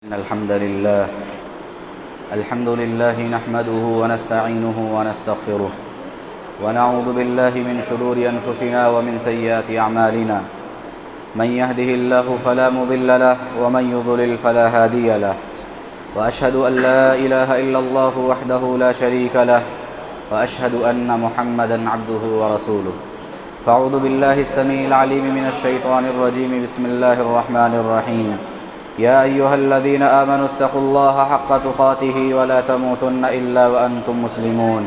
الحمد لله نحمده ونستعينه ونستغفره ونعوذ بالله من شرور أنفسنا ومن سيئات أعمالنا من يهده الله فلا مضل له ومن يضلل فلا هادي له وأشهد أن لا إله إلا الله وحده لا شريك له وأشهد أن محمدا عبده ورسوله فأعوذ بالله السميع العليم من الشيطان الرجيم بسم الله الرحمن الرحيم يا أيها الذين آمنوا اتقوا الله حق تقاته ولا تموتن إلا وأنتم مسلمون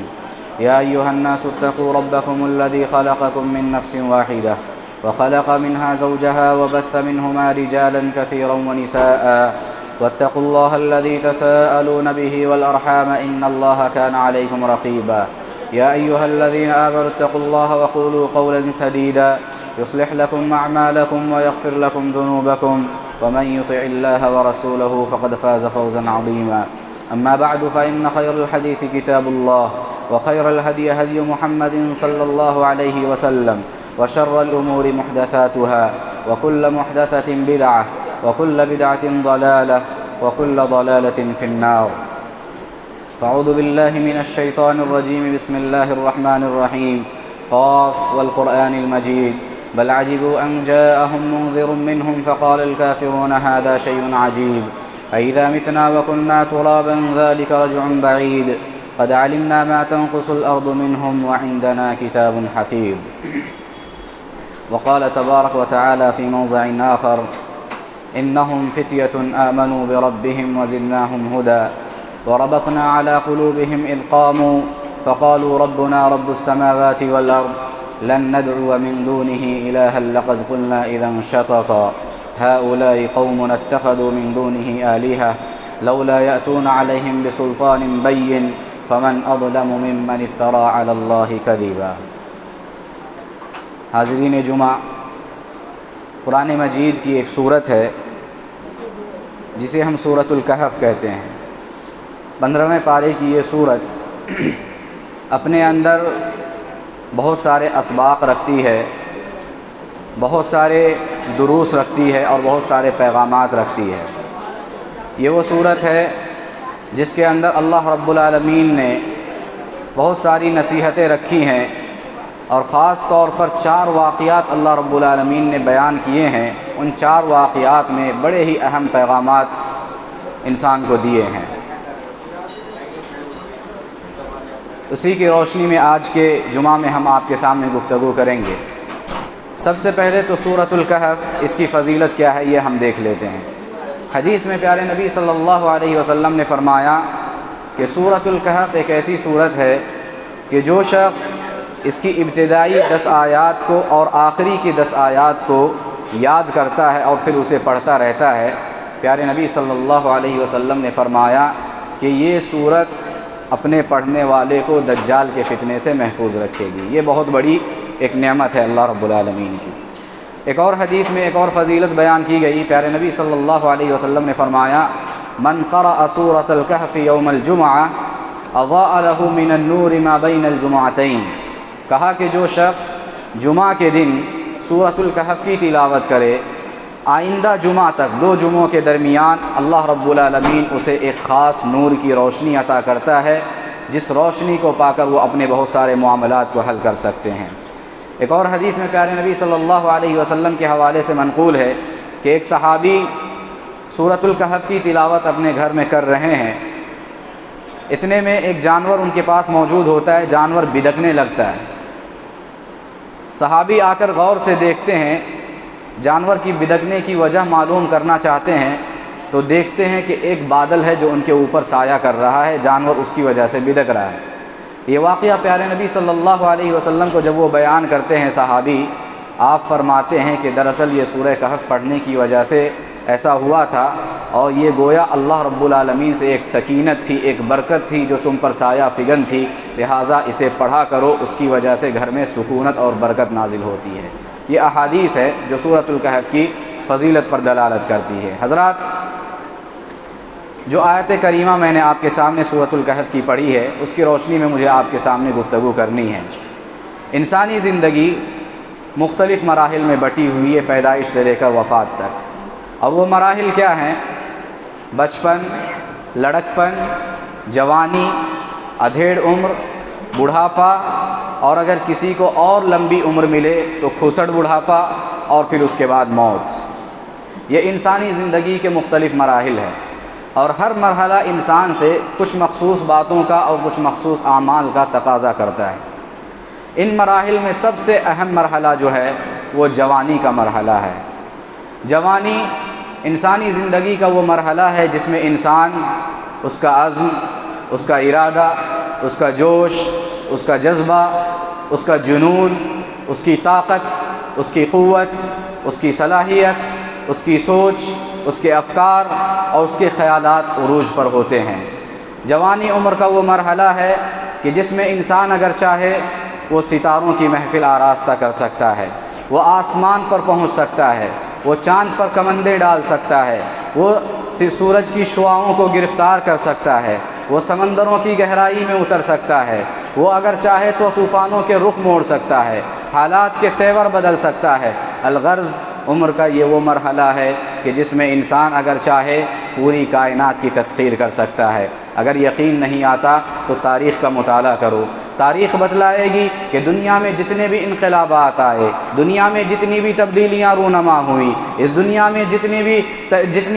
يا أيها الناس اتقوا ربكم الذي خلقكم من نفس واحدة وخلق منها زوجها وبث منهما رجالا كثيرا ونساء واتقوا الله الذي تساءلون به والأرحام إن الله كان عليكم رقيبا يا أيها الذين آمنوا اتقوا الله وقولوا قولا سديدا يصلح لكم أعمالكم ويغفر لكم ذنوبكم ومن يطع الله ورسوله فقد فاز فوزا عظيما أما بعد فإن خير الحديث كتاب الله وخير الهدي هدي محمد صلى الله عليه وسلم وشر الأمور محدثاتها وكل محدثة بدعة وكل بدعة ضلالة وكل ضلالة في النار فأعوذ بالله من الشيطان الرجيم بسم الله الرحمن الرحيم قاف والقرآن المجيد بل عجبوا أن جاءهم منذر منهم فقال الكافرون هذا شيء عجيب أئذا متنا وكنا ترابا ذلك رجع بعيد قد علمنا ما تنقص الأرض منهم وعندنا كتاب حفيظ وقال تبارك وتعالى في موضع آخر إنهم فتية آمنوا بربهم وزدناهم هدى وربطنا على قلوبهم إذ قاموا فقالوا ربنا رب السماوات والأرض لن ندعو من دونه إلها لقد قلنا إذا شططا هؤلاء قوم اتخذوا من دونه آلهة لولا يأتون عليهم بسلطان بين فمن أظلم ممن افترى على الله كذبا. حاضرین جمعہ، قرآن مجید کی ایک سورت ہے جسے ہم سورۃ الکہف کہتے ہیں. 15ویں پارے کی یہ سورت اپنے اندر بہت سارے اسباق رکھتی ہے، بہت سارے دروس رکھتی ہے اور بہت سارے پیغامات رکھتی ہے. یہ وہ صورت ہے جس کے اندر اللہ رب العالمین نے بہت ساری نصیحتیں رکھی ہیں اور خاص طور پر 4 واقعات اللہ رب العالمین نے بیان کیے ہیں. ان 4 واقعات میں بڑے ہی اہم پیغامات انسان کو دیے ہیں. اسی کی روشنی میں آج کے جمعہ میں ہم آپ کے سامنے گفتگو کریں گے. سب سے پہلے تو سورۃ الکہف، اس کی فضیلت کیا ہے یہ ہم دیکھ لیتے ہیں. حدیث میں پیارے نبی صلی اللہ علیہ وسلم نے فرمایا کہ سورۃ الکہف ایک ایسی سورت ہے کہ جو شخص اس کی ابتدائی 10 آیات کو اور آخری کی 10 آیات کو یاد کرتا ہے اور پھر اسے پڑھتا رہتا ہے، پیارے نبی صلی اللہ علیہ وسلم نے فرمایا کہ یہ سورت اپنے پڑھنے والے کو دجال کے فتنے سے محفوظ رکھے گی. یہ بہت بڑی ایک نعمت ہے اللہ رب العالمین کی. ایک اور حدیث میں ایک اور فضیلت بیان کی گئی. پیارے نبی صلی اللہ علیہ وسلم نے فرمایا من قرأ سورۃ الکہف یوم الجمعہ اضاء له من النور ما بین الجمعتین. کہا کہ جو شخص جمعہ کے دن سورۃ الکہف کی تلاوت کرے، آئندہ جمعہ تک 2 جمعوں کے درمیان اللہ رب العالمین اسے ایک خاص نور کی روشنی عطا کرتا ہے، جس روشنی کو پا کر وہ اپنے بہت سارے معاملات کو حل کر سکتے ہیں. ایک اور حدیث میں پیارے نبی صلی اللہ علیہ وسلم کے حوالے سے منقول ہے کہ ایک صحابی سورۃ الکہف کی تلاوت اپنے گھر میں کر رہے ہیں. اتنے میں ایک جانور ان کے پاس موجود ہوتا ہے. جانور بدکنے لگتا ہے. صحابی آ کر غور سے دیکھتے ہیں، جانور کی بدکنے کی وجہ معلوم کرنا چاہتے ہیں تو دیکھتے ہیں کہ ایک بادل ہے جو ان کے اوپر سایہ کر رہا ہے، جانور اس کی وجہ سے بدک رہا ہے. یہ واقعہ پیارے نبی صلی اللہ علیہ وسلم کو جب وہ بیان کرتے ہیں صحابی، آپ فرماتے ہیں کہ دراصل یہ سورہ کہف پڑھنے کی وجہ سے ایسا ہوا تھا اور یہ گویا اللہ رب العالمین سے ایک سکینت تھی، ایک برکت تھی جو تم پر سایہ فگن تھی، لہٰذا اسے پڑھا کرو، اس کی وجہ سے گھر میں سکونت اور برکت نازل ہوتی ہے. یہ احادیث ہے جو سورۃ الکہف کی فضیلت پر دلالت کرتی ہے. حضرات، جو آیت کریمہ میں نے آپ کے سامنے سورۃ الکہف کی پڑھی ہے، اس کی روشنی میں مجھے آپ کے سامنے گفتگو کرنی ہے. انسانی زندگی مختلف مراحل میں بٹی ہوئی ہے، پیدائش سے لے کر وفات تک. اور وہ مراحل کیا ہیں؟ بچپن، لڑکپن، جوانی، ادھیڑ عمر، بڑھاپا، اور اگر کسی کو اور لمبی عمر ملے تو کھوسڑ بڑھاپا، اور پھر اس کے بعد موت۔ یہ انسانی زندگی کے مختلف مراحل ہیں، اور ہر مرحلہ انسان سے کچھ مخصوص باتوں کا اور کچھ مخصوص اعمال کا تقاضا کرتا ہے۔ ان مراحل میں سب سے اہم مرحلہ جو ہے وہ جوانی کا مرحلہ ہے۔ جوانی انسانی زندگی کا وہ مرحلہ ہے جس میں انسان، اس کا عزم، اس کا ارادہ، اس کا جوش، اس کا جذبہ، اس کا جنون، اس کی طاقت، اس کی قوت، اس کی صلاحیت، اس کی سوچ، اس کے افکار اور اس کے خیالات عروج پر ہوتے ہیں۔ جوانی عمر کا وہ مرحلہ ہے کہ جس میں انسان اگر چاہے وہ ستاروں کی محفل آراستہ کر سکتا ہے، وہ آسمان پر پہنچ سکتا ہے، وہ چاند پر کمندیں ڈال سکتا ہے، وہ سورج کی شعاؤں کو گرفتار کر سکتا ہے، وہ سمندروں کی گہرائی میں اتر سکتا ہے، وہ اگر چاہے تو طوفانوں کے رخ موڑ سکتا ہے، حالات کے تیور بدل سکتا ہے۔ الغرض عمر کا یہ وہ مرحلہ ہے کہ جس میں انسان اگر چاہے پوری کائنات کی تسخیر کر سکتا ہے۔ اگر یقین نہیں آتا تو تاریخ کا مطالعہ کرو، تاریخ بتلائے گی کہ دنیا میں جتنے بھی انقلابات آئے، دنیا میں جتنی بھی تبدیلیاں رونما ہوئیں، اس دنیا میں جتنی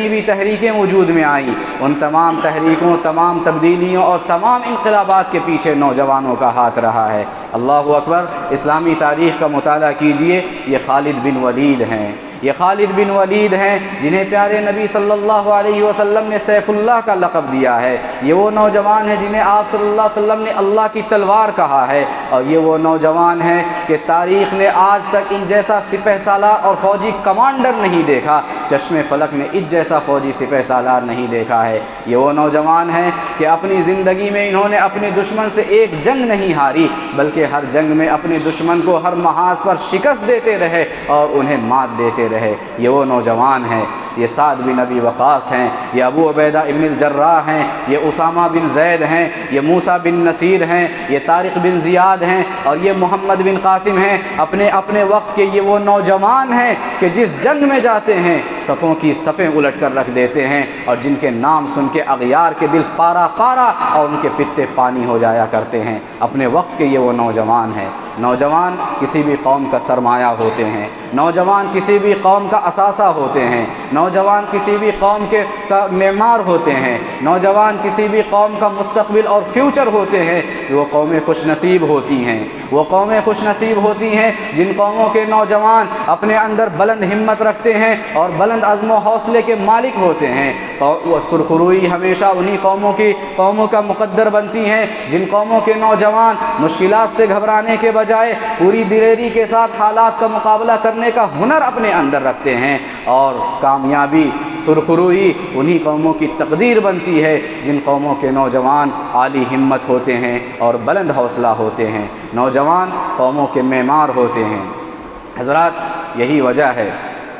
بھی تحریکیں وجود میں آئیں، ان تمام تحریکوں، تمام تبدیلیوں اور تمام انقلابات کے پیچھے نوجوانوں کا ہاتھ رہا ہے۔ اللہ اکبر! اسلامی تاریخ کا مطالعہ کیجئے، یہ خالد بن ولید ہیں، یہ خالد بن ولید ہیں جنہیں پیارے نبی صلی اللہ علیہ وسلم نے سیف اللہ کا لقب دیا ہے۔ یہ وہ نوجوان ہیں جنہیں آپ صلی اللہ علیہ وسلم نے اللہ کی تلوار کہا ہے، اور یہ وہ نوجوان ہیں کہ تاریخ نے آج تک ان جیسا سپہ سالار اور فوجی کمانڈر نہیں دیکھا، چشم فلک نے اس جیسا فوجی سپہ سالار نہیں دیکھا ہے۔ یہ وہ نوجوان ہیں کہ اپنی زندگی میں انہوں نے اپنے دشمن سے ایک جنگ نہیں ہاری، بلکہ ہر جنگ میں اپنے دشمن کو ہر محاذ پر شکست دیتے رہے اور انہیں مات دیتے رہے۔ یہ وہ نوجوان ہیں، یہ سعد بن ابی وقاص ہیں، یہ ابو عبیدہ ابن الجراح ہیں، یہ اسامہ بن زید ہیں، یہ موسیٰ بن نصیر ہیں، یہ طارق بن زیاد ہیں، اور یہ محمد بن قاسم ہیں۔ اپنے وقت کے یہ وہ نوجوان ہیں کہ جس جنگ میں جاتے ہیں صفوں کی صفیں الٹ کر رکھ دیتے ہیں، اور جن کے نام سن کے اغیار کے دل پارا پارا اور ان کے پتے پانی ہو جایا کرتے ہیں۔ اپنے وقت کے یہ وہ نوجوان ہیں۔ نوجوان کسی بھی قوم کا سرمایہ ہوتے ہیں، نوجوان کسی بھی قوم کا اثاثہ ہوتے ہیں، نوجوان کسی بھی قوم کا معمار ہوتے ہیں، نوجوان کسی بھی قوم کا مستقبل اور فیوچر ہوتے ہیں۔ وہ قومیں خوش نصیب ہوتی ہیں، وہ قومیں خوش نصیب ہوتی ہیں جن قوموں کے نوجوان اپنے اندر بلند ہمت رکھتے ہیں اور بلند عزم و حوصلے کے مالک ہوتے ہیں۔ وہ سرخروئی ہمیشہ انہی قوموں کا مقدر بنتی ہیں جن قوموں کے نوجوان مشکلات سے گھبرانے کے بجائے پوری دلیری کے ساتھ حالات کا مقابلہ کرنے کا ہنر اپنے اندر رکھتے ہیں، اور کامیابی سرخروئی انہی قوموں کی تقدیر بنتی ہے جن قوموں کے نوجوان عالی ہمت ہوتے ہیں اور بلند حوصلہ ہوتے ہیں، نوجوان قوموں کے معمار ہوتے ہیں۔ حضرات، یہی وجہ ہے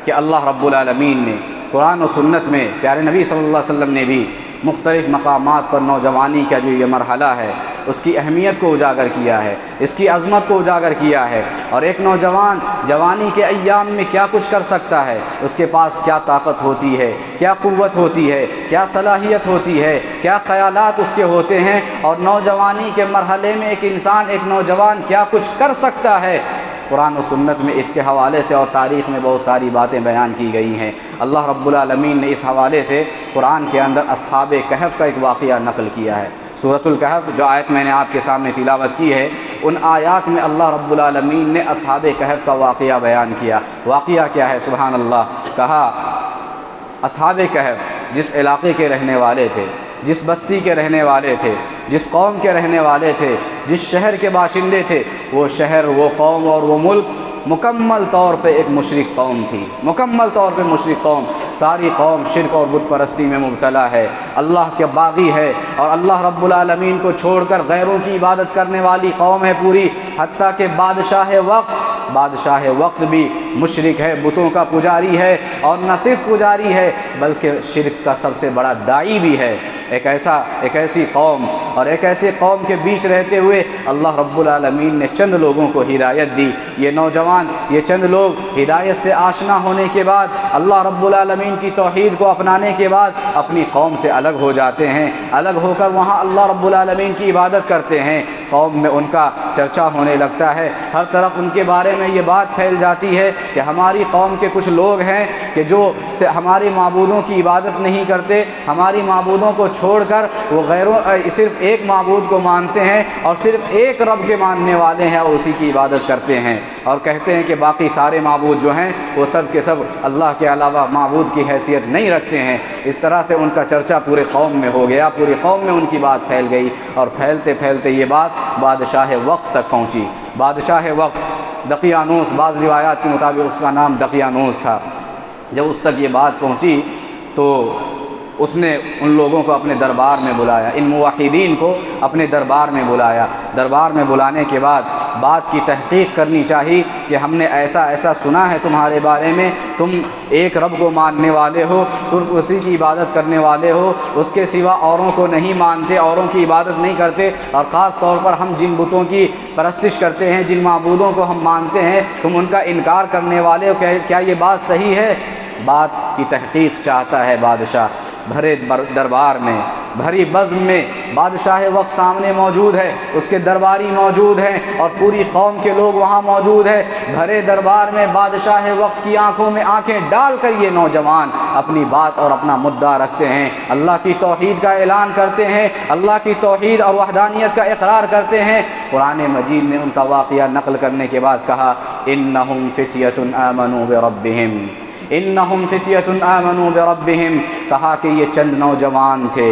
کہ اللہ رب العالمین نے قرآن و سنت میں، پیارے نبی صلی اللہ علیہ وسلم نے بھی مختلف مقامات پر نوجوانی کا جو یہ مرحلہ ہے اس کی اہمیت کو اجاگر کیا ہے، اس کی عظمت کو اجاگر کیا ہے، اور ایک نوجوان جوانی کے ایام میں کیا کچھ کر سکتا ہے، اس کے پاس کیا طاقت ہوتی ہے، کیا قوت ہوتی ہے، کیا صلاحیت ہوتی ہے، کیا خیالات اس کے ہوتے ہیں، اور نوجوانی کے مرحلے میں ایک نوجوان کیا کچھ کر سکتا ہے۔ قرآن و سنت میں اس کے حوالے سے اور تاریخ میں بہت ساری باتیں بیان کی گئی ہیں۔ اللہ رب العالمین نے اس حوالے سے قرآن کے اندر اصحاب کہف کا ایک واقعہ نقل کیا ہے۔ سورۃ الکہف جو آیت میں نے آپ کے سامنے تلاوت کی ہے، ان آیات میں اللہ رب العالمین نے اصحاب کہف کا واقعہ بیان کیا۔ واقعہ کیا ہے؟ سبحان اللہ! کہا اصحاب کہف جس علاقے کے رہنے والے تھے، جس بستی کے رہنے والے تھے، جس قوم کے رہنے والے تھے، جس شہر کے باشندے تھے، وہ شہر، وہ قوم اور وہ ملک مکمل طور پہ ایک مشرک قوم تھی، مکمل طور پہ مشرک قوم۔ ساری قوم شرک اور بت پرستی میں مبتلا ہے، اللہ کے باغی ہے، اور اللہ رب العالمین کو چھوڑ کر غیروں کی عبادت کرنے والی قوم ہے پوری، حتیٰ کہ بادشاہ وقت بھی مشرک ہے، بتوں کا پجاری ہے، اور نہ صرف پجاری ہے بلکہ شرک کا سب سے بڑا داعی بھی ہے۔ ایک ایسی قوم اور ایک ایسے قوم کے بیچ رہتے ہوئے اللہ رب العالمین نے چند لوگوں کو ہدایت دی۔ یہ نوجوان، یہ چند لوگ ہدایت سے آشنا ہونے کے بعد، اللہ رب العالمین کی توحید کو اپنانے کے بعد اپنی قوم سے الگ ہو جاتے ہیں، الگ ہو کر وہاں اللہ رب العالمین کی عبادت کرتے ہیں۔ قوم میں ان کا چرچا ہونے لگتا ہے، ہر طرف ان کے بارے میں یہ بات پھیل جاتی ہے کہ ہماری قوم کے کچھ لوگ ہیں کہ جو ہماری معبودوں کی عبادت نہیں کرتے، ہماری معبودوں کو چھوڑ کر وہ صرف ایک معبود کو مانتے ہیں اور صرف ایک رب کے ماننے والے ہیں اور اسی کی عبادت کرتے ہیں، اور کہتے ہیں کہ باقی سارے معبود جو ہیں وہ سب کے سب اللہ کے علاوہ معبود کی حیثیت نہیں رکھتے ہیں۔ اس طرح سے ان کا چرچا پورے قوم میں ہو گیا، پوری قوم میں ان کی بات پھیل گئی، اور پھیلتے پھیلتے یہ بات بادشاہ وقت تک پہنچی۔ بادشاہ وقت دقیانوس، بعض روایات کے مطابق اس کا نام دقیانوس تھا۔ جب اس تک یہ بات پہنچی تو اس نے ان لوگوں کو اپنے دربار میں بلایا، ان موحدین کو اپنے دربار میں بلایا۔ دربار میں بلانے کے بعد بات کی تحقیق کرنی چاہیے کہ ہم نے ایسا ایسا سنا ہے تمہارے بارے میں، تم ایک رب کو ماننے والے ہو، صرف اسی کی عبادت کرنے والے ہو، اس کے سوا اوروں کو نہیں مانتے، اوروں کی عبادت نہیں کرتے، اور خاص طور پر ہم جن بتوں کی پرستش کرتے ہیں، جن معبودوں کو ہم مانتے ہیں، تم ان کا انکار کرنے والے ہو، کیا یہ بات صحیح ہے؟ بات کی تحقیق چاہتا ہے بادشاہ۔ بھرے دربار میں، بھری بزم میں بادشاہ وقت سامنے موجود ہے، اس کے درباری موجود ہیں اور پوری قوم کے لوگ وہاں موجود ہیں۔ بھرے دربار میں بادشاہ وقت کی آنکھوں میں آنکھیں ڈال کر یہ نوجوان اپنی بات اور اپنا مدعا رکھتے ہیں، اللہ کی توحید کا اعلان کرتے ہیں، اللہ کی توحید اور وحدانیت کا اقرار کرتے ہیں۔ قرآن مجید نے ان کا واقعہ نقل کرنے کے بعد کہا انہم فتیۃ آمنوا بربہم، انہم فتیۃ آمنوا بربہم، کہا کہ یہ چند نوجوان تھے،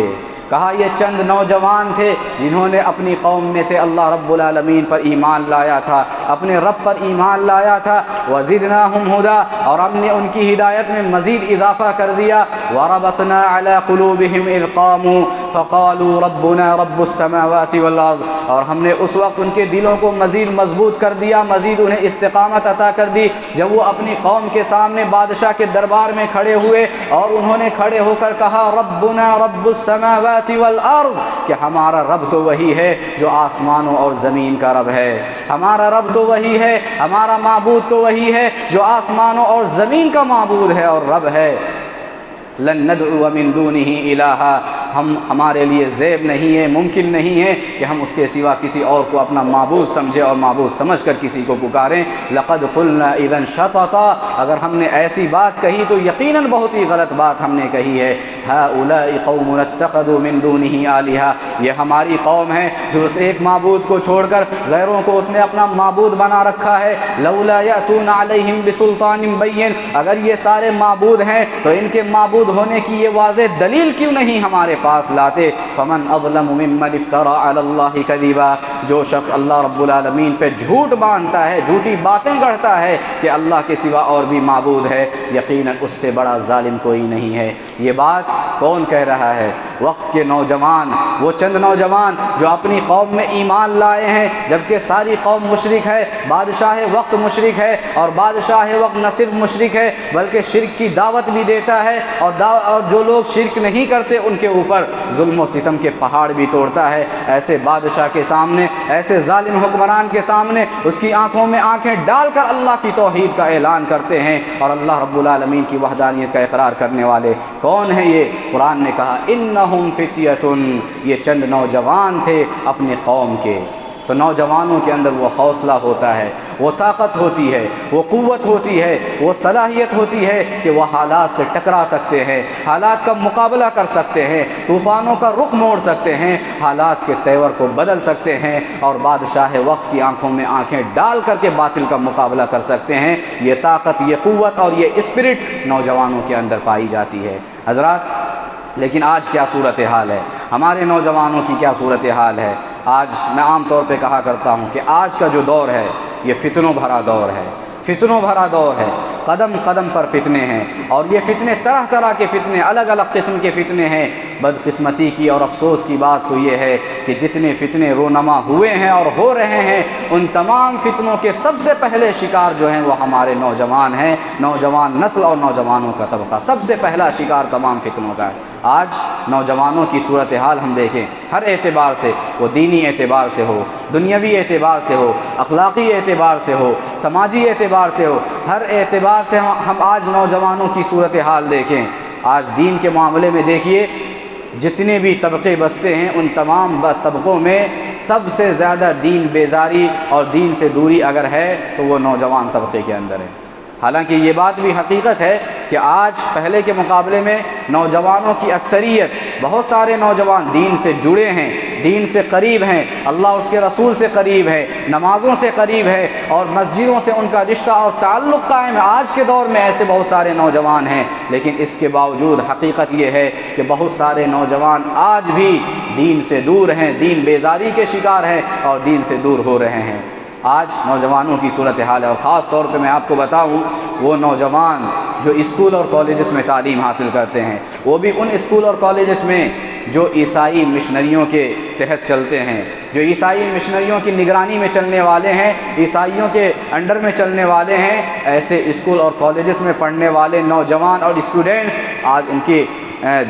کہا یہ چند نوجوان تھے جنہوں نے اپنی قوم میں سے اللہ رب العالمین پر ایمان لایا تھا، اپنے رب پر ایمان لایا تھا۔ وزدناہم ہدی، اور ہم نے ان کی ہدایت میں مزید اضافہ کر دیا۔ وربطنا علی قلوبہم اذ قاموا فقالوا ربنا رب السماوات والارض، اور ہم نے اس وقت ان کے دلوں کو مزید مضبوط کر دیا، مزید انہیں استقامت عطا کر دی جب وہ اپنی قوم کے سامنے بادشاہ کے دربار میں کھڑے ہوئے اور انہوں نے کھڑے ہو کر کہا ربنا رب السماوات والارض، کہ ہمارا رب تو وہی ہے جو آسمانوں اور زمین کا رب ہے، ہمارا رب تو وہی ہے، ہمارا معبود تو وہی ہے جو آسمانوں اور زمین کا معبود ہے اور رب ہے۔ لن ندعو من دونہ الہا، ہمارے لیے زیب نہیں ہے، ممکن نہیں ہے کہ ہم اس کے سوا کسی اور کو اپنا معبود سمجھے اور معبود سمجھ کر کسی کو پکاریں۔ لقد قلنا اذا شططا، اگر ہم نے ایسی بات کہی تو یقیناً بہت ہی غلط بات ہم نے کہی ہے۔ ہؤلاء قوم اتخذوا من دونہ آلہہ، یہ ہماری قوم ہے جو اس ایک معبود کو چھوڑ کر غیروں کو اس نے اپنا معبود بنا رکھا ہے۔ لولا یأتون علیہم بسلطان بین، اگر یہ سارے معبود ہیں تو ان کے معبود ہونے کی یہ واضح دلیل کیوں نہیں ہمارے پاس لاتے؟ فمن اظلم ممن افترى علی اللہ کذبا، جو شخص اللہ رب العالمین پہ جھوٹ باندھتا ہے، جھوٹی باتیں گڑھتا ہے کہ اللہ کے سوا اور بھی معبود ہے، یقیناً اس سے بڑا ظالم کوئی نہیں ہے۔ یہ بات کون کہہ رہا ہے؟ وقت کے نوجوان، وہ چند نوجوان جو اپنی قوم میں ایمان لائے ہیں جبکہ ساری قوم مشرک ہے، بادشاہ وقت مشرک ہے، اور بادشاہ وقت نہ صرف مشرک ہے بلکہ شرک کی دعوت بھی دیتا ہے، اور جو لوگ شرک نہیں کرتے ان کے اوپر ظلم و ستم کے پہاڑ بھی توڑتا ہے۔ ایسے بادشاہ کے سامنے، ایسے ظالم حکمران کے سامنے اس کی آنکھوں میں آنکھیں ڈال کر اللہ کی توحید کا اعلان کرتے ہیں اور اللہ رب العالمین کی وحدانیت کا اقرار کرنے والے کون ہیں؟ یہ قرآن نے کہا انہم فتیۃ، یہ چند نوجوان تھے اپنے قوم کے۔ تو نوجوانوں کے اندر وہ حوصلہ ہوتا ہے، وہ طاقت ہوتی ہے، وہ قوت ہوتی ہے، وہ صلاحیت ہوتی ہے کہ وہ حالات سے ٹکرا سکتے ہیں، حالات کا مقابلہ کر سکتے ہیں، طوفانوں کا رخ موڑ سکتے ہیں، حالات کے تیور کو بدل سکتے ہیں، اور بادشاہ وقت کی آنکھوں میں آنکھیں ڈال کر کے باطل کا مقابلہ کر سکتے ہیں۔ یہ طاقت، یہ قوت اور یہ اسپرٹ نوجوانوں کے اندر پائی جاتی ہے حضرات۔ لیکن آج کیا صورتحال ہے؟ ہمارے نوجوانوں کی کیا صورتحال ہے؟ آج میں عام طور پہ کہا کرتا ہوں کہ آج کا جو دور ہے یہ فتنوں بھرا دور ہے، فتنوں بھرا دور ہے، قدم قدم پر فتنے ہیں، اور یہ فتنے طرح طرح کے فتنے، الگ الگ قسم کے فتنے ہیں۔ بدقسمتی کی اور افسوس کی بات تو یہ ہے کہ جتنے فتنے رونما ہوئے ہیں اور ہو رہے ہیں، ان تمام فتنوں کے سب سے پہلے شکار جو ہیں وہ ہمارے نوجوان ہیں، نوجوان نسل اور نوجوانوں کا طبقہ سب سے پہلا شکار تمام فتنوں کا ہے۔ آج نوجوانوں کی صورتحال ہم دیکھیں، ہر اعتبار سے، وہ دینی اعتبار سے ہو، دنیاوی اعتبار سے ہو، اخلاقی اعتبار سے ہو، سماجی اعتبار سے ہو، ہر اعتبار سے ہم آج نوجوانوں کی صورتحال دیکھیں۔ آج دین کے معاملے میں دیکھیے، جتنے بھی طبقے بستے ہیں ان تمام طبقوں میں سب سے زیادہ دین بیزاری اور دین سے دوری اگر ہے تو وہ نوجوان طبقے کے اندر ہے۔ حالانکہ یہ بات بھی حقیقت ہے کہ آج پہلے کے مقابلے میں نوجوانوں کی اکثریت، بہت سارے نوجوان دین سے جڑے ہیں، دین سے قریب ہیں، اللہ اس کے رسول سے قریب ہے، نمازوں سے قریب ہے اور مسجدوں سے ان کا رشتہ اور تعلق قائم ہے۔ آج کے دور میں ایسے بہت سارے نوجوان ہیں، لیکن اس کے باوجود حقیقت یہ ہے کہ بہت سارے نوجوان آج بھی دین سے دور ہیں، دین بیزاری کے شکار ہیں اور دین سے دور ہو رہے ہیں۔ آج نوجوانوں کی صورتحال ہے، اور خاص طور پہ میں آپ کو بتاؤں، وہ نوجوان جو اسکول اور کالجز میں تعلیم حاصل کرتے ہیں، وہ بھی ان اسکول اور کالجز میں جو عیسائی مشنریوں کے تحت چلتے ہیں، جو عیسائی مشنریوں کی نگرانی میں چلنے والے ہیں، عیسائیوں کے انڈر میں چلنے والے ہیں، ایسے اسکول اور کالجز میں پڑھنے والے نوجوان اور اسٹوڈنٹس آج ان کی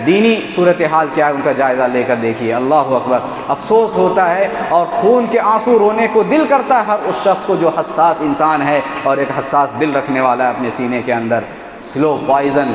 دینی صورتحال کیا ہے ان کا جائزہ لے کر دیکھیے۔ اللہ اکبر، افسوس ہوتا ہے اور خون کے آنسو رونے کو دل کرتا ہے ہر اس شخص کو جو حساس انسان ہے اور ایک حساس دل رکھنے والا ہے اپنے سینے کے اندر۔ سلو پوائزن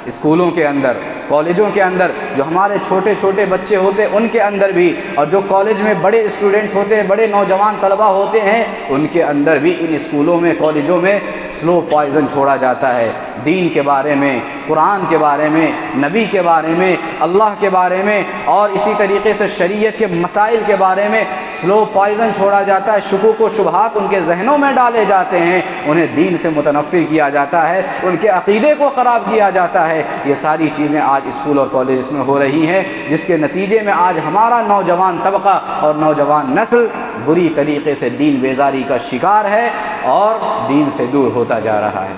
اسکولوں کے اندر، کالجوں کے اندر جو ہمارے چھوٹے چھوٹے بچے ہوتے ہیں ان کے اندر بھی، اور جو کالج میں بڑے اسٹوڈنٹس ہوتے ہیں، بڑے نوجوان طلبہ ہوتے ہیں، ان کے اندر بھی ان اسکولوں میں، کالجوں میں سلو پوائزن چھوڑا جاتا ہے۔ دین کے بارے میں، قرآن کے بارے میں، نبی کے بارے میں، اللہ کے بارے میں اور اسی طریقے سے شریعت کے مسائل کے بارے میں سلو پوائزن چھوڑا جاتا ہے۔ شکوک و شبہات ان کے ذہنوں میں ڈالے جاتے ہیں، انہیں دین سے متنفر کیا جاتا ہے، ان کے عقیدے کو خراب کیا جاتا ہے۔ یہ ساری چیزیں آج اسکول اور کالجز میں ہو رہی ہیں، جس کے نتیجے میں آج ہمارا نوجوان طبقہ اور نوجوان نسل بری طریقے سے دین بیزاری کا شکار ہے اور دین سے دور ہوتا جا رہا ہے۔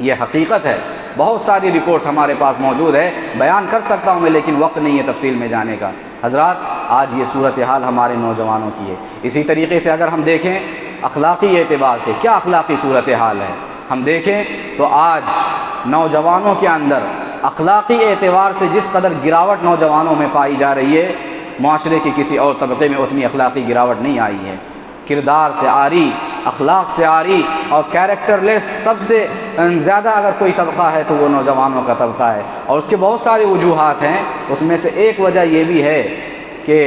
یہ حقیقت ہے، بہت ساری رپورٹس ہمارے پاس موجود ہے، بیان کر سکتا ہوں میں، لیکن وقت نہیں ہے تفصیل میں جانے کا۔ حضرات، آج یہ صورتحال ہمارے نوجوانوں کی ہے۔ اسی طریقے سے اگر ہم دیکھیں اخلاقی اعتبار سے، کیا اخلاقی صورتحال ہے، ہم دیکھیں تو آج نوجوانوں کے اندر اخلاقی اعتبار سے جس قدر گراوٹ نوجوانوں میں پائی جا رہی ہے، معاشرے کے کسی اور طبقے میں اتنی اخلاقی گراوٹ نہیں آئی ہے۔ کردار سے عاری، اخلاق سے عاری اور کیریکٹر لیس سب سے زیادہ اگر کوئی طبقہ ہے تو وہ نوجوانوں کا طبقہ ہے، اور اس کے بہت سارے وجوہات ہیں۔ اس میں سے ایک وجہ یہ بھی ہے کہ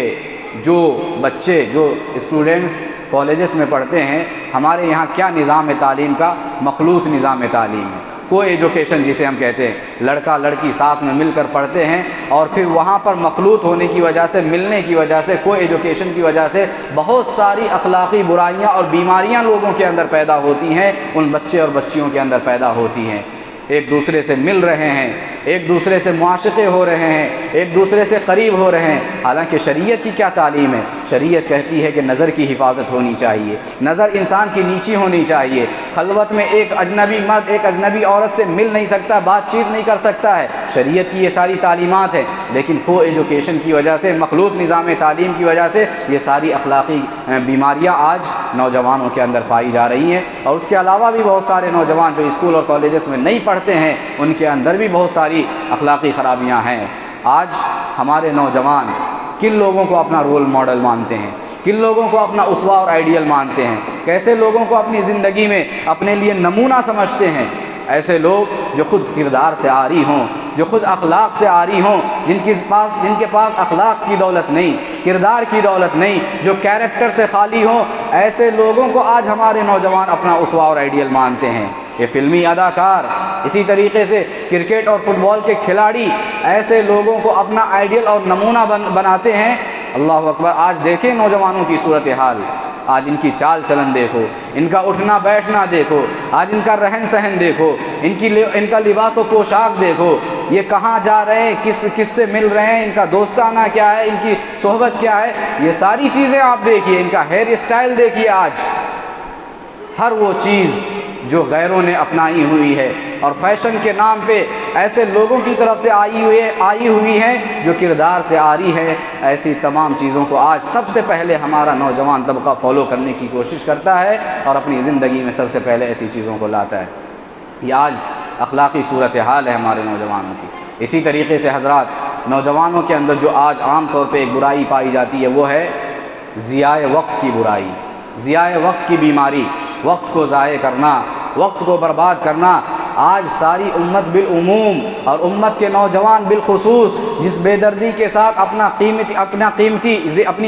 جو بچے، جو اسٹوڈنٹس کالجز میں پڑھتے ہیں، ہمارے یہاں کیا نظام تعلیم کا مخلوط نظام تعلیم ہے، کو ایجوکیشن جسے ہم کہتے ہیں، لڑکا لڑکی ساتھ میں مل کر پڑھتے ہیں، اور پھر وہاں پر مخلوط ہونے کی وجہ سے، ملنے کی وجہ سے، کو ایجوکیشن کی وجہ سے بہت ساری اخلاقی برائیاں اور بیماریاں لوگوں کے اندر پیدا ہوتی ہیں، ان بچے اور بچیوں کے اندر پیدا ہوتی ہیں۔ ایک دوسرے سے مل رہے ہیں، ایک دوسرے سے معاشقے ہو رہے ہیں، ایک دوسرے سے قریب ہو رہے ہیں، حالانکہ شریعت کی کیا تعلیم ہے؟ شریعت کہتی ہے کہ نظر کی حفاظت ہونی چاہیے، نظر انسان کی نیچی ہونی چاہیے، خلوت میں ایک اجنبی مرد ایک اجنبی عورت سے مل نہیں سکتا، بات چیت نہیں کر سکتا ہے، شریعت کی یہ ساری تعلیمات ہیں، لیکن کو ایجوکیشن کی وجہ سے، مخلوط نظام تعلیم کی وجہ سے یہ ساری اخلاقی بیماریاں آج نوجوانوں کے اندر پائی جا رہی ہیں۔ اور اس کے علاوہ بھی بہت سارے نوجوان جو اسکول اور کالجز میں نہیں پڑھتے ہیں، ان کے اندر بھی بہت ساری اخلاقی خرابیاں ہیں۔ آج ہمارے نوجوان کن لوگوں کو اپنا رول ماڈل مانتے ہیں، کن لوگوں کو اپنا اسوہ اور آئیڈیل مانتے ہیں، کیسے لوگوں کو اپنی زندگی میں اپنے لیے نمونہ سمجھتے ہیں؟ ایسے لوگ جو خود کردار سے عاری ہوں، جو خود اخلاق سے عاری ہوں، جن کے پاس اخلاق کی دولت نہیں، کردار کی دولت نہیں، جو کیریکٹر سے خالی ہوں، ایسے لوگوں کو آج ہمارے نوجوان اپنا اسوہ اور آئیڈیل مانتے ہیں۔ یہ فلمی اداکار، اسی طریقے سے کرکٹ اور فٹ بال کے کھلاڑی ایسے لوگوں کو اپنا آئیڈیل اور نمونہ بناتے ہیں۔ اللہ اکبر، آج دیکھیں نوجوانوں کی صورتحال، آج ان کی چال چلن دیکھو، ان کا اٹھنا بیٹھنا دیکھو، آج ان کا رہن سہن دیکھو، ان کا لباس و پوشاک دیکھو، یہ کہاں جا رہے ہیں، کس سے مل رہے ہیں، ان کا دوستانہ کیا ہے، ان کی صحبت کیا ہے، یہ ساری چیزیں آپ دیکھیے، ان کا ہیئر اسٹائل دیکھیے، آج ہر وہ چیز جو غیروں نے اپنائی ہوئی ہے اور فیشن کے نام پہ ایسے لوگوں کی طرف سے آئی ہوئی ہیں جو کردار سے عاری ہے، ایسی تمام چیزوں کو آج سب سے پہلے ہمارا نوجوان طبقہ فالو کرنے کی کوشش کرتا ہے اور اپنی زندگی میں سب سے پہلے ایسی چیزوں کو لاتا ہے۔ یہ آج اخلاقی صورتحال ہے ہمارے نوجوانوں کی۔ اسی طریقے سے حضرات، نوجوانوں کے اندر جو آج عام طور پہ ایک برائی پائی جاتی ہے وہ ہے ضیاء وقت کی برائی، ضیاء وقت کی بیماری، وقت کو ضائع کرنا، وقت کو برباد کرنا۔ آج ساری امت بالعموم اور امت کے نوجوان بالخصوص جس بے دردی کے ساتھ اپنی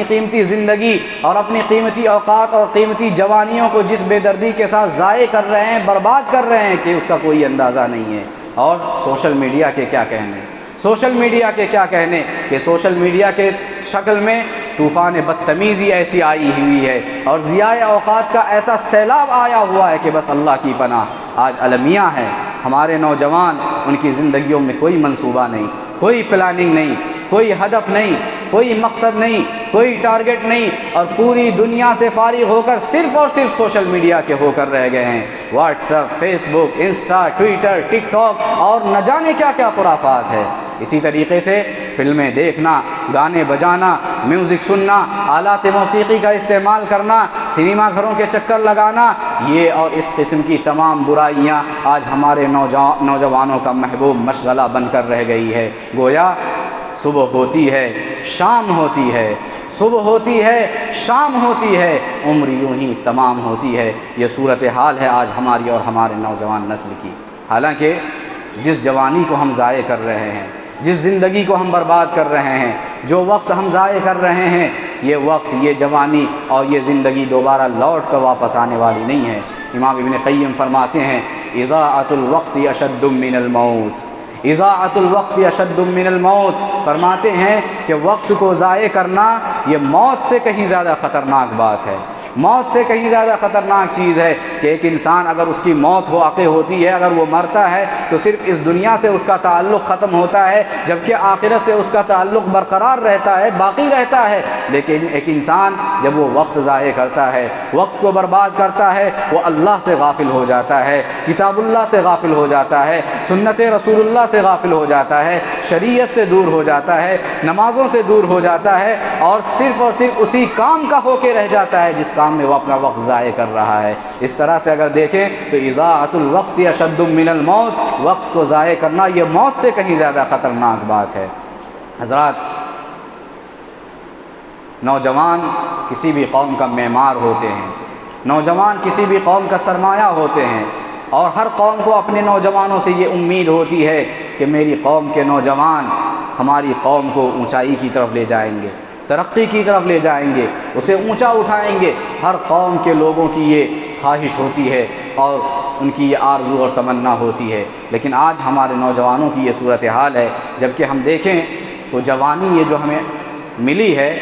قیمتی زندگی اور اپنی قیمتی اوقات اور قیمتی جوانیوں کو جس بے دردی کے ساتھ ضائع کر رہے ہیں، برباد کر رہے ہیں کہ اس کا کوئی اندازہ نہیں ہے۔ اور سوشل میڈیا کے کیا کہنے، سوشل میڈیا کے کیا کہنے کہ سوشل میڈیا کے شکل میں طوفان بدتمیزی ایسی آئی ہوئی ہے اور ضیاء اوقات کا ایسا سیلاب آیا ہوا ہے کہ بس اللہ کی پناہ۔ آج المیاں ہیں ہمارے نوجوان، ان کی زندگیوں میں کوئی منصوبہ نہیں، کوئی پلاننگ نہیں، کوئی ہدف نہیں، کوئی مقصد نہیں، کوئی ٹارگٹ نہیں، اور پوری دنیا سے فارغ ہو کر صرف اور صرف سوشل میڈیا کے ہو کر رہ گئے ہیں۔ واٹس ایپ، فیس بک، انسٹا، ٹویٹر، ٹک ٹاک اور نہ جانے کیا کیا خرافات ہے۔ اسی طریقے سے فلمیں دیکھنا، گانے بجانا، میوزک سننا، آلات موسیقی کا استعمال کرنا، سنیما گھروں کے چکر لگانا، یہ اور اس قسم کی تمام برائیاں آج ہمارے نوجوانوں کا محبوب مشغلہ بن کر رہ گئی ہے۔ گویا صبح ہوتی ہے، شام ہوتی ہے، صبح ہوتی ہے، شام ہوتی ہے، عمر یوں ہی تمام ہوتی ہے۔ یہ صورتحال ہے آج ہماری اور ہمارے نوجوان نسل کی۔ حالانکہ جس جوانی کو ہم ضائع کر رہے ہیں، جس زندگی کو ہم برباد کر رہے ہیں، جو وقت ہم ضائع کر رہے ہیں، یہ وقت، یہ جوانی اور یہ زندگی دوبارہ لوٹ کر واپس آنے والی نہیں ہے۔ امام ابن قیم فرماتے ہیں اضاعۃ الوقت اشد من الموت، اضاعۃ الوقت اشد من الموت، فرماتے ہیں کہ وقت کو ضائع کرنا یہ موت سے کہیں زیادہ خطرناک بات ہے، موت سے کہیں زیادہ خطرناک چیز ہے کہ ایک انسان اگر اس کی موت واقع ہوتی ہے، اگر وہ مرتا ہے تو صرف اس دنیا سے اس کا تعلق ختم ہوتا ہے، جبکہ آخرت سے اس کا تعلق برقرار رہتا ہے، باقی رہتا ہے۔ لیکن ایک انسان جب وہ وقت ضائع کرتا ہے، وقت کو برباد کرتا ہے، وہ اللہ سے غافل ہو جاتا ہے، کتاب اللہ سے غافل ہو جاتا ہے، سنت رسول اللہ سے غافل ہو جاتا ہے، شریعت سے دور ہو جاتا ہے، نمازوں سے دور ہو جاتا ہے، اور صرف اسی کام کا ہو کے رہ جاتا ہے جس کام میں وہ اپنا وقت ضائع کر رہا ہے۔ اس طرح سے اگر دیکھیں تو اضاعۃ الوقت اشد من الموت، وقت کو ضائع کرنا یہ موت سے کہیں زیادہ خطرناک بات ہے۔ حضرات، نوجوان کسی بھی قوم کا معمار ہوتے ہیں، نوجوان کسی بھی قوم کا سرمایہ ہوتے ہیں، اور ہر قوم کو اپنے نوجوانوں سے یہ امید ہوتی ہے کہ میری قوم کے نوجوان ہماری قوم کو اونچائی کی طرف لے جائیں گے، ترقی کی طرف لے جائیں گے، اسے اونچا اٹھائیں گے۔ ہر قوم کے لوگوں کی یہ خواہش ہوتی ہے اور ان کی یہ آرزو اور تمنا ہوتی ہے، لیکن آج ہمارے نوجوانوں کی یہ صورتحال ہے۔ جبکہ ہم دیکھیں تو جوانی یہ جو ہمیں ملی ہے،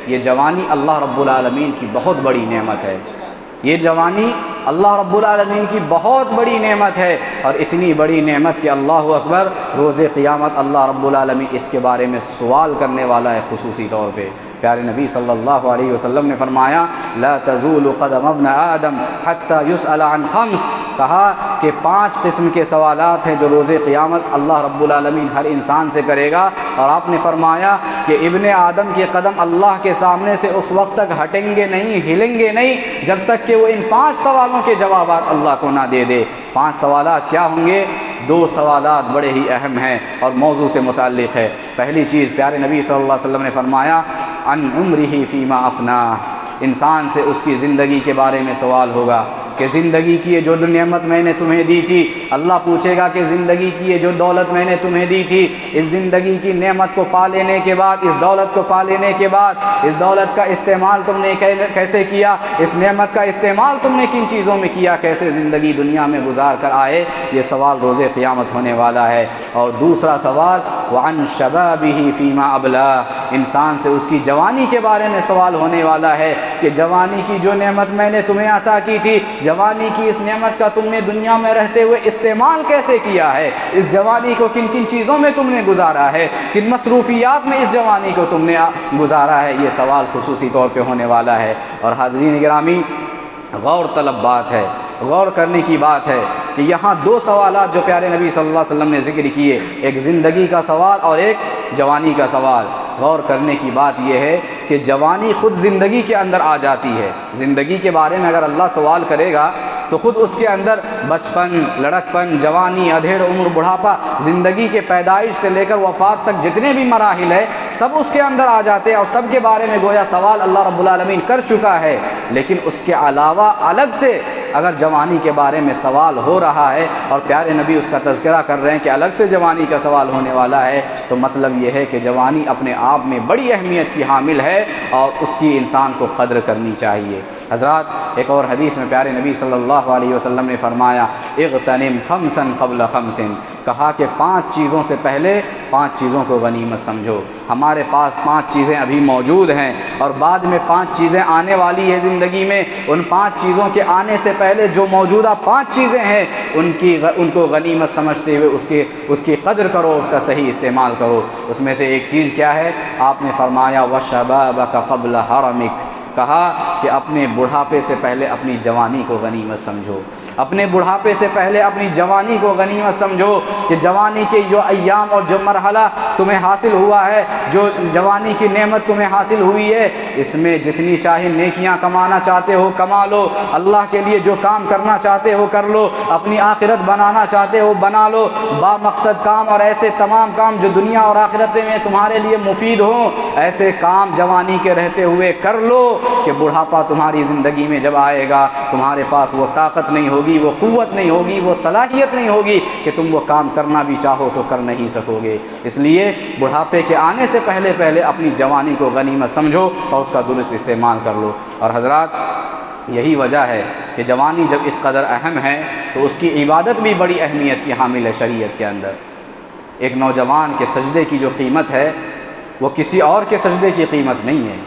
یہ جوانی اللہ رب العالمین کی بہت بڑی نعمت ہے، یہ جوانی اللہ رب العالمین کی بہت بڑی نعمت ہے، اور اتنی بڑی نعمت کہ اللہ اکبر، روز قیامت اللہ رب العالمین اس کے بارے میں سوال کرنے والا ہے خصوصی طور پہ۔ پیارے نبی صلی اللہ علیہ وسلم نے فرمایا لا تزول قدم ابن آدم حتی یسأل عن خمس، کہا کہ 5 قسم کے سوالات ہیں جو روز قیامت اللہ رب العالمین ہر انسان سے کرے گا، اور آپ نے فرمایا کہ ابن آدم کے قدم اللہ کے سامنے سے اس وقت تک ہٹیں گے نہیں، ہلیں گے نہیں، جب تک کہ وہ ان 5 سوالوں کے جوابات اللہ کو نہ دے دے۔ 5 سوالات کیا ہوں گے؟ 2 سوالات بڑے ہی اہم ہیں اور موضوع سے متعلق ہے۔ پہلی چیز پیارے نبی صلی اللہ علیہ وسلم نے فرمایا عن عمرہ فیما افناہ، انسان سے اس کی زندگی کے بارے میں سوال ہوگا کہ زندگی کی یہ جو نعمت میں نے تمہیں دی تھی، اللہ پوچھے گا کہ زندگی کی یہ جو دولت میں نے تمہیں دی تھی، اس زندگی کی نعمت کو پا لینے کے بعد، اس دولت کو پا لینے کے بعد، اس دولت کا استعمال تم نے کیسے کیا، اس نعمت کا استعمال تم نے کن چیزوں میں کیا، کیسے زندگی دنیا میں گزار کر آئے، یہ سوال روز قیامت ہونے والا ہے۔ اور دوسرا سوال وعن شبابہ فیما ابلاہ، انسان سے اس کی جوانی کے بارے میں سوال ہونے والا ہے کہ جوانی کی جو نعمت میں نے تمہیں عطا کی تھی، جوانی کی اس نعمت کا تم نے دنیا میں رہتے ہوئے استعمال کیسے کیا ہے، اس جوانی کو کن کن چیزوں میں تم نے گزارا ہے، کن مصروفیات میں اس جوانی کو تم نے گزارا ہے، یہ سوال خصوصی طور پہ ہونے والا ہے۔ اور حاضرین گرامی، غور طلب بات ہے، غور کرنے کی بات ہے کہ یہاں 2 سوالات جو پیارے نبی صلی اللہ علیہ وسلم نے ذکر کیے، ایک زندگی کا سوال اور ایک جوانی کا سوال۔ غور کرنے کی بات یہ ہے کہ جوانی خود زندگی کے اندر آ جاتی ہے۔ زندگی کے بارے میں اگر اللہ سوال کرے گا تو خود اس کے اندر بچپن، لڑکپن، جوانی، ادھیڑ عمر، بڑھاپا، زندگی کے پیدائش سے لے کر وفات تک جتنے بھی مراحل ہیں سب اس کے اندر آ جاتے ہیں، اور سب کے بارے میں گویا سوال اللہ رب العالمین کر چکا ہے۔ لیکن اس کے علاوہ الگ سے اگر جوانی کے بارے میں سوال ہو رہا ہے اور پیارے نبی اس کا تذکرہ کر رہے ہیں کہ الگ سے جوانی کا سوال ہونے والا ہے، تو مطلب یہ ہے کہ جوانی اپنے آپ میں بڑی اہمیت کی حامل ہے اور اس کی انسان کو قدر کرنی چاہیے۔ حضرات، ایک اور حدیث میں پیارے نبی صلی اللہ علیہ وسلم نے فرمایا اغتنم خمسا قبل خمس، کہا کہ 5 چیزوں سے پہلے 5 چیزوں کو غنیمت سمجھو۔ ہمارے پاس 5 چیزیں ابھی موجود ہیں اور بعد میں 5 چیزیں آنے والی ہے زندگی میں، ان 5 چیزوں کے آنے سے پہلے جو موجودہ 5 چیزیں ہیں ان کو غنیمت سمجھتے ہوئے اس کی قدر کرو، اس کا صحیح استعمال کرو۔ اس میں سے ایک چیز کیا ہے؟ آپ نے فرمایا وَشَبَابَكَ قَبْلَ حَرَمِكَ، کہا کہ اپنے بڑھاپے سے پہلے اپنی جوانی کو غنیمت سمجھو، اپنے بڑھاپے سے پہلے اپنی جوانی کو غنیمت سمجھو، کہ جوانی کے جو ایام اور جو مرحلہ تمہیں حاصل ہوا ہے، جو جوانی کی نعمت تمہیں حاصل ہوئی ہے، اس میں جتنی چاہے نیکیاں کمانا چاہتے ہو کما لو، اللہ کے لیے جو کام کرنا چاہتے ہو کر لو، اپنی آخرت بنانا چاہتے ہو بنا لو، با مقصد کام اور ایسے تمام کام جو دنیا اور آخرت میں تمہارے لیے مفید ہوں، ایسے کام جوانی کے رہتے ہوئے کر لو کہ بڑھاپا تمہاری زندگی میں جب آئے گا تمہارے پاس وہ طاقت نہیں ہوگی، وہ قوت نہیں ہوگی، وہ صلاحیت نہیں ہوگی کہ تم وہ کام کرنا بھی چاہو تو کر نہیں سکو گے۔ اس لیے بڑھاپے کے آنے سے پہلے اپنی جوانی کو غنیمت سمجھو اور اس کا درست استعمال کر لو۔ اور حضرات، یہی وجہ ہے کہ جوانی جب اس قدر اہم ہے تو اس کی عبادت بھی بڑی اہمیت کی حامل ہے شریعت کے اندر۔ ایک نوجوان کے سجدے کی جو قیمت ہے وہ کسی اور کے سجدے کی قیمت نہیں ہے،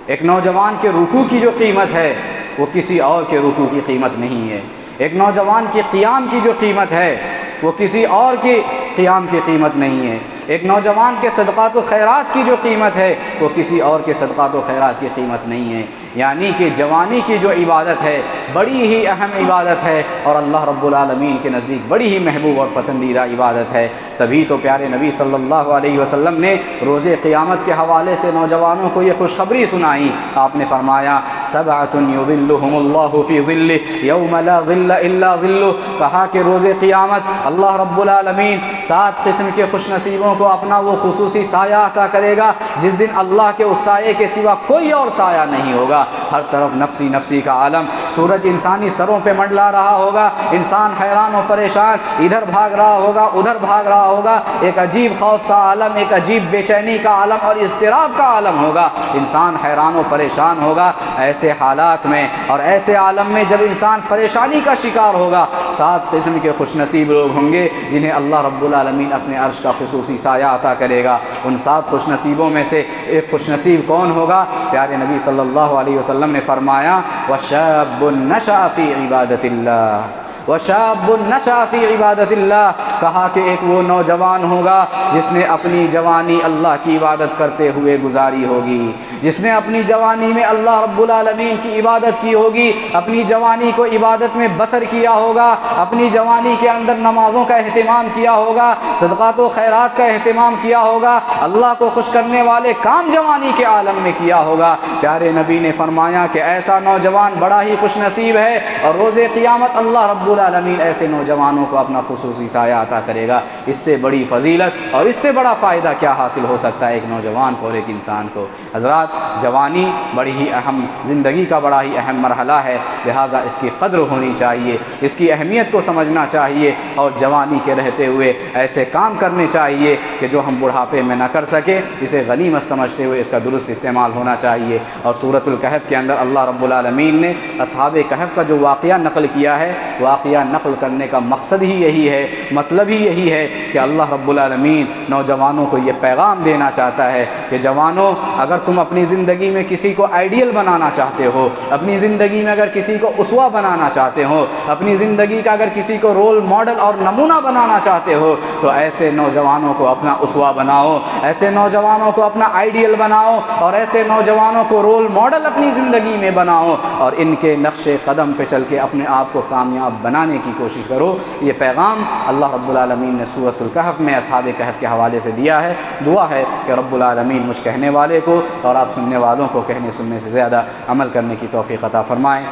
ایک نوجوان کے رکوع کی جو قیمت ہے وہ کسی اور کے رکوع کی قیمت نہیں ہے، ایک نوجوان کے قیام کی جو قیمت ہے وہ کسی اور کے قیام کی قیمت نہیں ہے، ایک نوجوان کے صدقات و خیرات کی جو قیمت ہے وہ کسی اور کے صدقات و خیرات کی قیمت نہیں ہے۔ یعنی کہ جوانی کی جو عبادت ہے بڑی ہی اہم عبادت ہے اور اللہ رب العالمین کے نزدیک بڑی ہی محبوب اور پسندیدہ عبادت ہے۔ تبھی تو پیارے نبی صلی اللہ علیہ وسلم نے روز قیامت کے حوالے سے نوجوانوں کو یہ خوشخبری سنائی۔ آپ نے فرمایا سبعۃ یظلھم اللہ فی ظلہ یوم لا ظل الا ظلہ، کہا کہ روز قیامت اللہ رب العالمین 7 قسم کے خوش نصیبوں کو اپنا وہ خصوصی سایہ عطا کرے گا جس دن اللہ کے اس سائے کے سوا کوئی اور سایہ نہیں ہوگا۔ ہر طرف نفسی نفسی کا عالم، سورج انسانی سروں پہ منڈلا رہا ہوگا، انسان حیران و پریشان ادھر بھاگ رہا ہوگا ادھر بھاگ رہا ہوگا، ایک عجیب خوف کا عالم، ایک عجیب بے چینی کا عالم اور اضطراب کا عالم ہوگا، انسان حیران و پریشان ہوگا۔ ایسے حالات میں اور ایسے عالم میں جب انسان پریشانی کا شکار ہوگا، 7 قسم کے خوش نصیب لوگ ہوں گے جنہیں اللہ رب العالمین اپنے عرش کا خصوصی سایہ عطا کرے گا۔ ان 7 خوش نصیبوں میں سے ایک خوش نصیب کون ہوگا؟ پیارے نبی صلی اللہ علیہ وسلم نے فرمایا وَشَابٌ نَشَأَ فِي عِبَادَةِ اللَّهِ، وَشَابٌ نَشَأَ فِي عِبَادَةِ اللَّهِ، کہا کہ ایک وہ نوجوان ہوگا جس نے اپنی جوانی اللہ کی عبادت کرتے ہوئے گزاری ہوگی، جس نے اپنی جوانی میں اللہ رب العالمین کی عبادت کی ہوگی، اپنی جوانی کو عبادت میں بسر کیا ہوگا، اپنی جوانی کے اندر نمازوں کا اہتمام کیا ہوگا، صدقات و خیرات کا اہتمام کیا ہوگا، اللہ کو خوش کرنے والے کام جوانی کے عالم میں کیا ہوگا۔ پیارے نبی نے فرمایا کہ ایسا نوجوان بڑا ہی خوش نصیب ہے اور روز قیامت اللہ رب العالمین ایسے نوجوانوں کو اپنا خصوصی سایہ عطا کرے گا۔ اس سے بڑی فضیلت اور اس سے بڑا فائدہ کیا حاصل ہو سکتا ہے ایک نوجوان کو اور ایک انسان کو؟ حضرات، جوانی بڑی ہی اہم، زندگی کا بڑا ہی اہم مرحلہ ہے، لہٰذا اس کی قدر ہونی چاہیے، اس کی اہمیت کو سمجھنا چاہیے اور جوانی کے رہتے ہوئے ایسے کام کرنے چاہیے کہ جو ہم بڑھاپے میں نہ کر سکے، اسے غنیمت سمجھتے ہوئے اس کا درست استعمال ہونا چاہیے۔ اور سورۃ الکہف کے اندر اللہ رب العالمین نے اصحاب کہف کا جو واقعہ نقل کیا ہے، واقعہ نقل کرنے کا مقصد ہی یہی ہے، مطلب ہی یہی ہے کہ اللہ رب العالمین نوجوانوں کو یہ پیغام دینا چاہتا ہے کہ جوانوں، اگر تم اپنی زندگی میں کسی کو آئیڈیل بنانا چاہتے ہو، اپنی زندگی میں اگر کسی کو اسوہ بنانا چاہتے ہو، اپنی زندگی کا اگر کسی کو رول ماڈل اور نمونہ بنانا چاہتے ہو، تو ایسے نوجوانوں کو اپنا اسوہ بناؤ، ایسے نوجوانوں کو اپنا آئیڈیل بناؤ اور ایسے نوجوانوں کو رول ماڈل اپنی زندگی میں بناؤ اور ان کے نقش قدم پہ چل کے اپنے آپ کو کامیاب بنانے کی کوشش کرو۔ یہ پیغام اللہ رب العالمین نے سورۃ الکہف میں اصحاب کہف کے حوالے سے دیا ہے۔ دعا ہے کہ رب العالمین مجھ کہنے والے کو اور آپ سننے والوں کو کہنے سننے سے زیادہ عمل کرنے کی توفیق عطا فرمائیں۔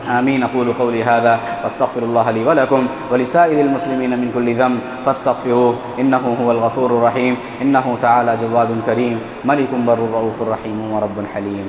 آمين. أقول قولي هذا واستغفر الله لي ولكم ولسائر المسلمين من كل ذنب فاستغفروه إنه هو الغفور الرحيم. إنه تعالى جواد كريم ملك بر رؤوف رحيم ورب حليم.